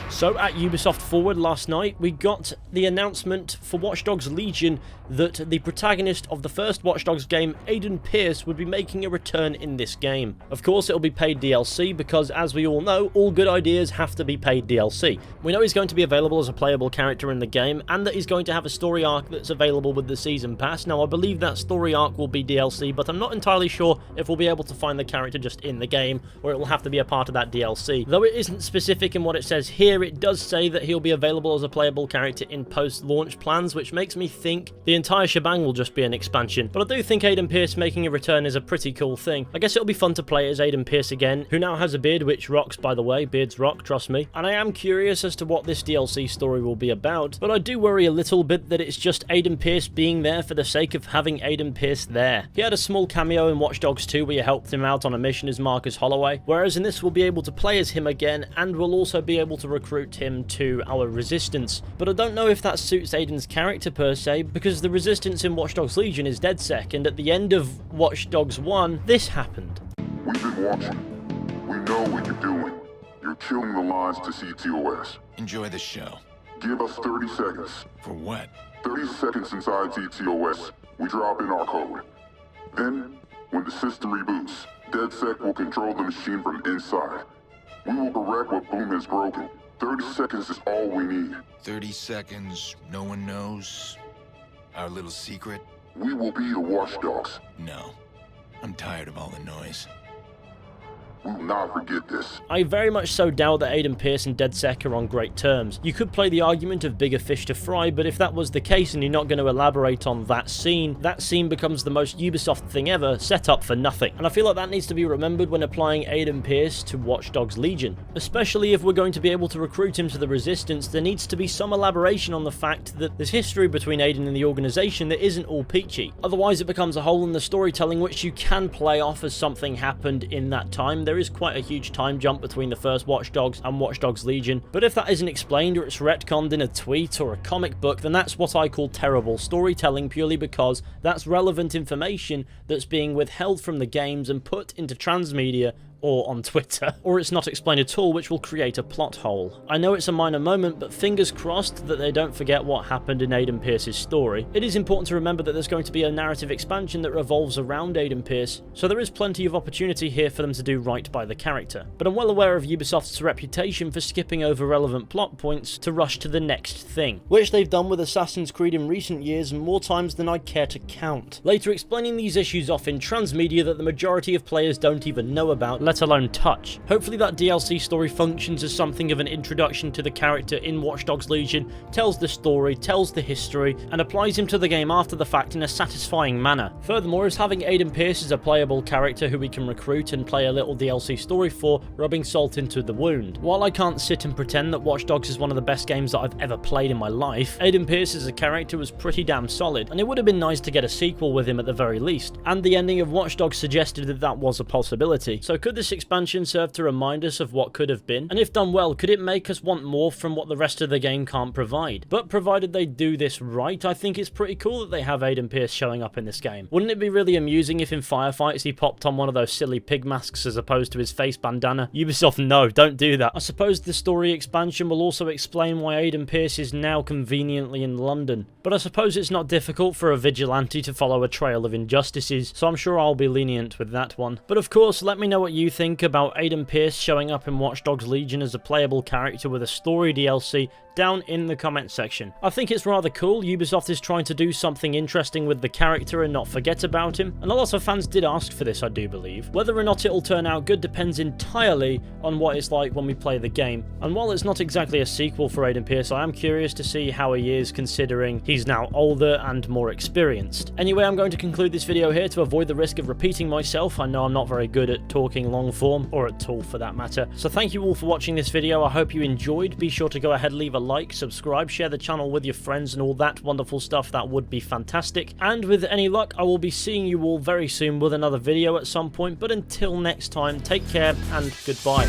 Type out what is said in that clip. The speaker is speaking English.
So at Ubisoft Forward last night, we got the announcement for Watch Dogs Legion that the protagonist of the first Watch Dogs game, Aiden Pearce, would be making a return in this game. Of course, it'll be paid DLC because, as we all know, all good ideas have to be paid DLC. We know he's going to be available as a playable character in the game, and that he's going to have a story arc that's available with the Season Pass. Now, I believe that story arc will be DLC, but I'm not entirely sure if we'll be able to find the character just in the game, or it will have to be a part of that DLC. Though it isn't specific in what it says here, it does say that he'll be available as a playable character in post-launch plans, which makes me think the entire shebang will just be an expansion. But I do think Aiden Pearce making a return is a pretty cool thing. I guess it'll be fun to play as Aiden Pearce again, who now has a beard, which rocks, by the way. Beards rock, trust me. And I am curious as to what this DLC story will be about, but I do worry a little bit that it's just Aiden Pearce being there for the sake of having Aiden Pearce there. He had a small cameo in Watch Dogs 2 where you helped him out on a mission as Marcus Holloway, whereas in this we'll be able to play as him again, and we'll also be able to recruit him to our Resistance. But I don't know if that suits Aiden's character per se, because the Resistance in Watch Dogs Legion is DedSec, and at the end of Watch Dogs 1, this happened. We've been watching. We know what you're doing. You're killing the lines to CTOS. Enjoy the show. Give us 30 seconds. For what? 30 seconds inside CTOS, we drop in our code. Then, when the system reboots, DedSec will control the machine from inside. We will correct what Boom has broken. 30 seconds is all we need. 30 seconds, no one knows? Our little secret? We will be the watchdogs. No. I'm tired of all the noise. We will not forget this. I very much so doubt that Aiden Pearce and DedSec are on great terms. You could play the argument of bigger fish to fry, but if that was the case and you're not going to elaborate on that scene becomes the most Ubisoft thing ever, set up for nothing. And I feel like that needs to be remembered when applying Aiden Pearce to Watch Dogs Legion. Especially if we're going to be able to recruit him to the Resistance, there needs to be some elaboration on the fact that there's history between Aiden and the organisation that isn't all peachy. Otherwise it becomes a hole in the storytelling which you can play off as something happened in that time. There is quite a huge time jump between the first Watch Dogs and Watch Dogs Legion, but if that isn't explained or it's retconned in a tweet or a comic book, then that's what I call terrible storytelling, purely because that's relevant information that's being withheld from the games and put into transmedia or on Twitter, or it's not explained at all, which will create a plot hole. I know it's a minor moment, but fingers crossed that they don't forget what happened in Aiden Pearce's story. It is important to remember that there's going to be a narrative expansion that revolves around Aiden Pearce, so there is plenty of opportunity here for them to do right by the character. But I'm well aware of Ubisoft's reputation for skipping over relevant plot points to rush to the next thing, which they've done with Assassin's Creed in recent years more times than I care to count. Later explaining these issues off in transmedia that the majority of players don't even know about, let alone touch. Hopefully that DLC story functions as something of an introduction to the character in Watch Dogs Legion, tells the story, tells the history, and applies him to the game after the fact in a satisfying manner. Furthermore, is having Aiden Pearce as a playable character who we can recruit and play a little DLC story for, rubbing salt into the wound. While I can't sit and pretend that Watch Dogs is one of the best games that I've ever played in my life, Aiden Pearce as a character was pretty damn solid, and it would have been nice to get a sequel with him at the very least, and the ending of Watch Dogs suggested that that was a possibility. So could this expansion serve to remind us of what could have been? And if done well, could it make us want more from what the rest of the game can't provide? But provided they do this right, I think it's pretty cool that they have Aiden Pearce showing up in this game. Wouldn't it be really amusing if in firefights he popped on one of those silly pig masks as opposed to his face bandana? Ubisoft, no, don't do that. I suppose the story expansion will also explain why Aiden Pearce is now conveniently in London. But I suppose it's not difficult for a vigilante to follow a trail of injustices, so I'm sure I'll be lenient with that one. But of course, let me know what you think about Aiden Pearce showing up in Watch Dogs Legion as a playable character with a story DLC down in the comment section. I think it's rather cool. Ubisoft is trying to do something interesting with the character and not forget about him, and a lot of fans did ask for this, I do believe. Whether or not it'll turn out good depends entirely on what it's like when we play the game, and while it's not exactly a sequel for Aiden Pearce, I am curious to see how he is, considering he's now older and more experienced. Anyway, I'm going to conclude this video here to avoid the risk of repeating myself. I know I'm not very good at talking long form, or at all for that matter. So thank you all for watching this video. I hope you enjoyed. Be sure to go ahead, leave a like, subscribe, share the channel with your friends and all that wonderful stuff. That would be fantastic. And with any luck, I will be seeing you all very soon with another video at some point. But until next time, take care and goodbye.